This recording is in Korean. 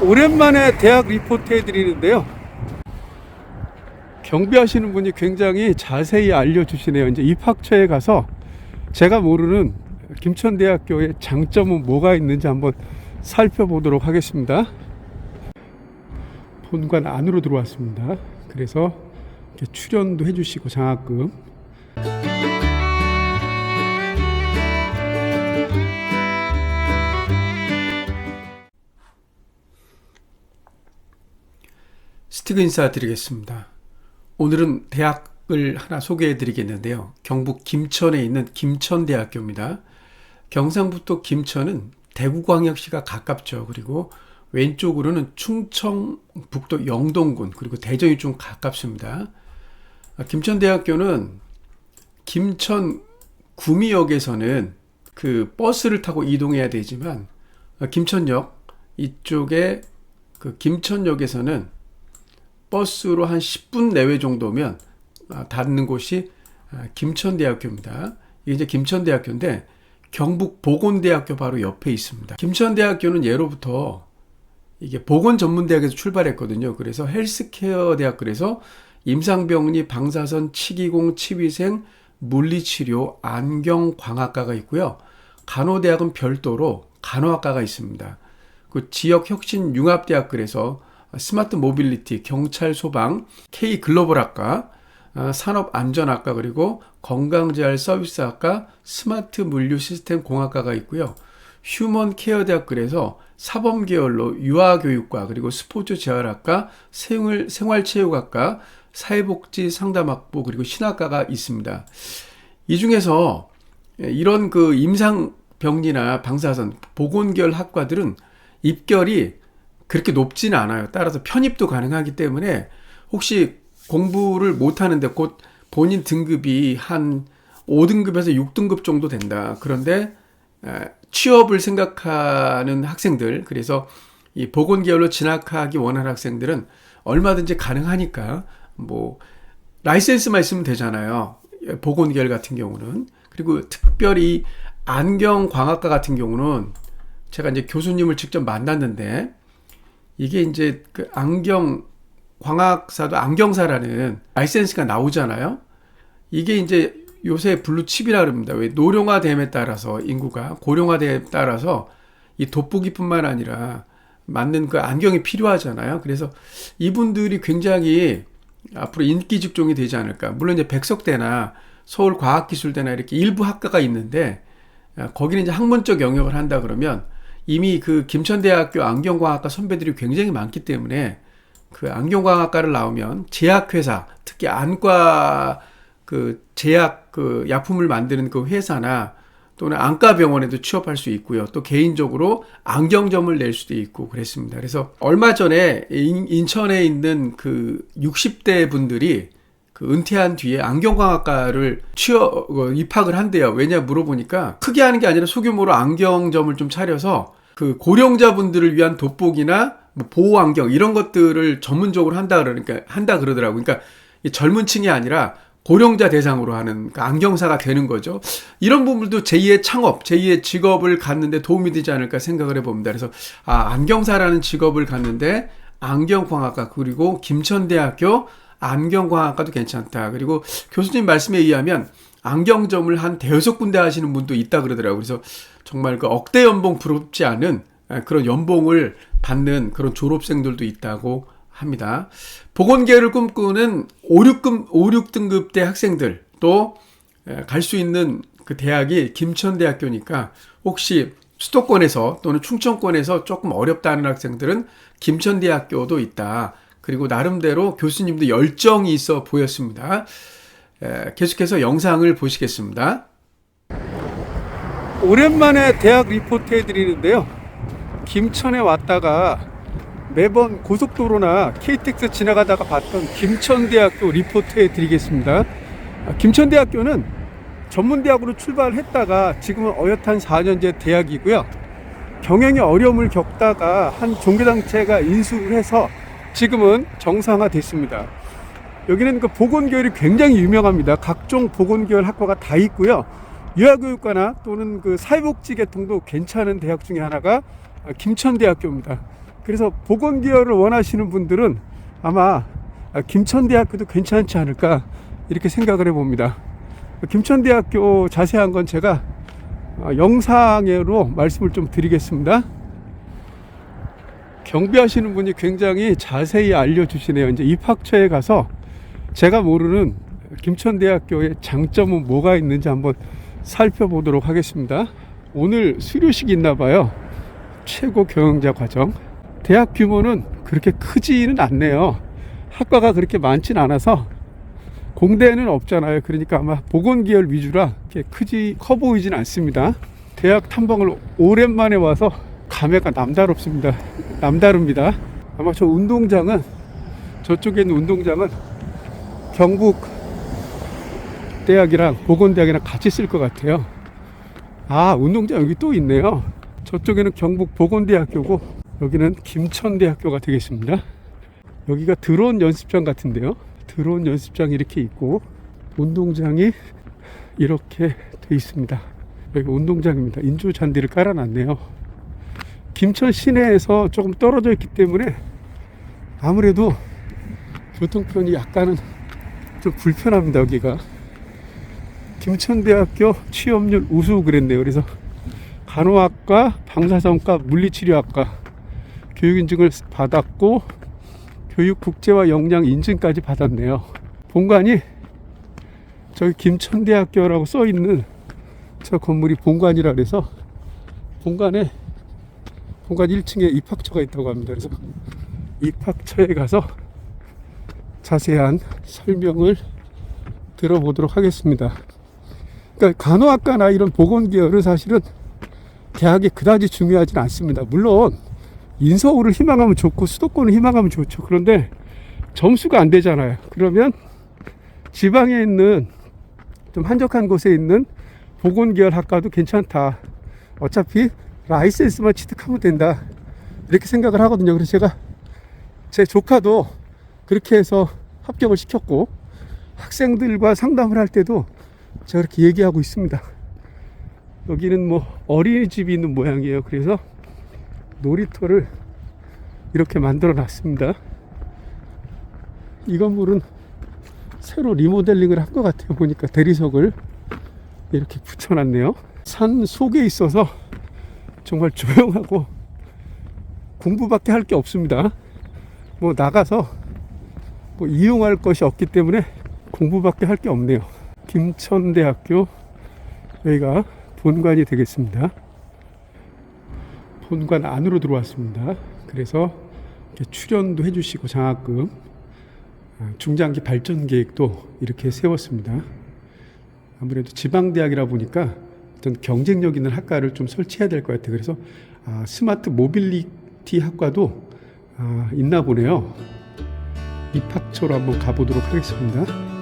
오랜만에 대학 리포트 해드리는데요. 경비하시는 분이 굉장히 자세히 알려주시네요. 이제 입학처에 가서 제가 모르는 김천대학교의 장점은 뭐가 있는지 한번 살펴보도록 하겠습니다. 본관 안으로 들어왔습니다. 그래서 이렇게 출연도 해주시고 장학금. 스티그 인사드리겠습니다. 오늘은 대학을 하나 소개해 드리겠는데요. 경북 김천에 있는 김천대학교입니다. 경상북도 김천은 대구광역시가 가깝죠. 그리고 왼쪽으로는 충청북도 영동군 그리고 대전이 좀 가깝습니다. 김천대학교는 김천 구미역에서는 그 버스를 타고 이동해야 되지만 김천역 이쪽에 그 김천역에서는 버스로 한 10분 내외 정도면 닿는 곳이 김천대학교입니다. 이게 이제 김천대학교인데 경북보건대학교 바로 옆에 있습니다. 김천대학교는 예로부터 이게 보건전문대학에서 출발했거든요. 그래서 헬스케어 대학, 그래서 임상병리, 방사선, 치기공, 치위생, 물리치료, 안경광학과가 있고요. 간호대학은 별도로 간호학과가 있습니다. 그 지역혁신융합대학, 그래서 스마트 모빌리티, 경찰, 소방, K 글로벌학과, 산업안전학과, 그리고 건강재활 서비스학과, 스마트 물류 시스템 공학과가 있고요. 휴먼 케어 대학, 그래서 사범 계열로 유아교육과, 그리고 스포츠 재활학과, 생활체육학과, 사회복지 상담학부, 그리고 신학과가 있습니다. 이 중에서 이런 그 임상병리나 방사선, 보건계열 학과들은 입결이 그렇게 높지는 않아요. 따라서 편입도 가능하기 때문에 혹시 공부를 못하는데 곧 본인 등급이 한 5등급에서 6등급 정도 된다. 그런데 취업을 생각하는 학생들, 그래서 이 보건계열로 진학하기 원하는 학생들은 얼마든지 가능하니까 뭐 라이센스만 있으면 되잖아요. 보건계열 같은 경우는. 그리고 특별히 안경광학과 같은 경우는 제가 이제 교수님을 직접 만났는데 이게 이제 그 안경광학사도 안경사라는 라이센스가 나오잖아요. 이게 이제 요새 블루칩이라 그럽니다. 왜 노령화됨에 따라서 인구가 고령화됨에 따라서 이 돋보기뿐만 아니라 맞는 그 안경이 필요하잖아요. 그래서 이분들이 굉장히 앞으로 인기 직종이 되지 않을까. 물론 이제 백석대나 서울과학기술대나 이렇게 일부 학과가 있는데 거기는 이제 학문적 영역을 한다 그러면 이미 그 김천대학교 안경광학과 선배들이 굉장히 많기 때문에 그 안경광학과를 나오면 제약회사, 특히 안과 그 제약 그 약품을 만드는 그 회사나 또는 안과병원에도 취업할 수 있고요. 또 개인적으로 안경점을 낼 수도 있고 그랬습니다. 그래서 얼마 전에 인천에 있는 그 60대 분들이 그 은퇴한 뒤에 안경광학과를 입학을 한대요. 왜냐 물어보니까 크게 하는 게 아니라 소규모로 안경점을 좀 차려서 그 고령자분들을 위한 돋보기나 뭐 보호 안경 이런 것들을 전문적으로 한다 그러더라고요. 그러니까 젊은 층이 아니라 고령자 대상으로 하는 그 안경사가 되는 거죠. 이런 부분도 제2의 창업, 제2의 직업을 갖는데 도움이 되지 않을까 생각을 해봅니다. 그래서 안경사라는 직업을 갖는데 안경광학과, 그리고 김천대학교 안경광학과도 괜찮다. 그리고 교수님 말씀에 의하면 안경점을 한 대여섯 군데 하시는 분도 있다 그러더라고요. 그래서 정말 그 억대 연봉 부럽지 않은 그런 연봉을 받는 그런 졸업생들도 있다고 합니다. 보건계열을 꿈꾸는 5, 6등급대 학생들 또 갈 수 있는 그 대학이 김천대학교니까 혹시 수도권에서 또는 충청권에서 조금 어렵다는 학생들은 김천대학교도 있다. 그리고 나름대로 교수님도 열정이 있어 보였습니다. 계속해서 영상을 보시겠습니다. 오랜만에 대학 리포트 해드리는데요. 김천에 왔다가 매번 고속도로나 KTX 지나가다가 봤던 김천대학교 리포트 해드리겠습니다. 김천대학교는 전문대학으로 출발했다가 지금은 어엿한 4년제 대학이고요. 경영에 어려움을 겪다가 한 종교단체가 인수를 해서 지금은 정상화됐습니다. 여기는 그 보건계열이 굉장히 유명합니다. 각종 보건계열 학과가 다 있고요. 유아교육과나 또는 그 사회복지 계통도 괜찮은 대학 중에 하나가 김천대학교입니다. 그래서 보건계열을 원하시는 분들은 아마 김천대학교도 괜찮지 않을까 이렇게 생각을 해봅니다. 김천대학교 자세한 건 제가 영상으로 말씀을 좀 드리겠습니다. 경비하시는 분이 굉장히 자세히 알려주시네요. 이제 입학처에 가서 제가 모르는 김천대학교의 장점은 뭐가 있는지 한번 살펴보도록 하겠습니다. 오늘 수료식이 있나 봐요. 최고 경영자 과정. 대학 규모는 그렇게 크지는 않네요. 학과가 그렇게 많진 않아서, 공대는 없잖아요. 그러니까 아마 보건계열 위주라 이렇게 커 보이진 않습니다. 대학 탐방을 오랜만에 와서 감회가 남다릅니다. 아마 저 운동장은, 저쪽에 있는 운동장은 경북 대학이랑 보건대학이랑 같이 쓸 것 같아요. 운동장 여기 또 있네요. 저쪽에는 경북 보건대학교고 여기는 김천대학교가 되겠습니다. 여기가 드론 연습장 같은데요. 드론 연습장이 이렇게 있고 운동장이 이렇게 돼 있습니다. 여기 운동장입니다. 인조 잔디를 깔아놨네요. 김천 시내에서 조금 떨어져 있기 때문에 아무래도 교통편이 약간은 좀 불편합니다. 여기가 김천대학교 취업률 우수 그랬네요. 그래서 간호학과, 방사선과, 물리치료학과 교육인증을 받았고 교육국제화 역량 인증까지 받았네요. 본관이 저기 김천대학교라고 써있는 저 건물이 본관이라 그래서 본관 1층에 입학처가 있다고 합니다. 그래서 입학처에 가서 자세한 설명을 들어보도록 하겠습니다. 그러니까 간호학과나 이런 보건계열은 사실은 대학이 그다지 중요하진 않습니다. 물론 인서울을 희망하면 좋고 수도권을 희망하면 좋죠. 그런데 점수가 안 되잖아요. 그러면 지방에 있는 좀 한적한 곳에 있는 보건계열 학과도 괜찮다. 어차피 라이센스만 취득하면 된다. 이렇게 생각을 하거든요. 그래서 제가 제 조카도 그렇게 해서 합격을 시켰고 학생들과 상담을 할 때도 제가 그렇게 얘기하고 있습니다. 여기는 뭐 어린이집이 있는 모양이에요. 그래서 놀이터를 이렇게 만들어 놨습니다. 이 건물은 새로 리모델링을 한 것 같아요. 보니까 대리석을 이렇게 붙여놨네요. 산 속에 있어서 정말 조용하고 공부밖에 할 게 없습니다. 뭐 나가서 뭐 이용할 것이 없기 때문에 공부밖에 할 게 없네요. 김천대학교, 여기가 본관이 되겠습니다. 본관 안으로 들어왔습니다. 그래서 이렇게 출연도 해주시고 장학금, 중장기 발전 계획도 이렇게 세웠습니다. 아무래도 지방대학이라 보니까 어떤 경쟁력 있는 학과를 좀 설치해야 될 것 같아요. 그래서 스마트 모빌리티 학과도 있나 보네요. 입학처로 한번 가보도록 하겠습니다.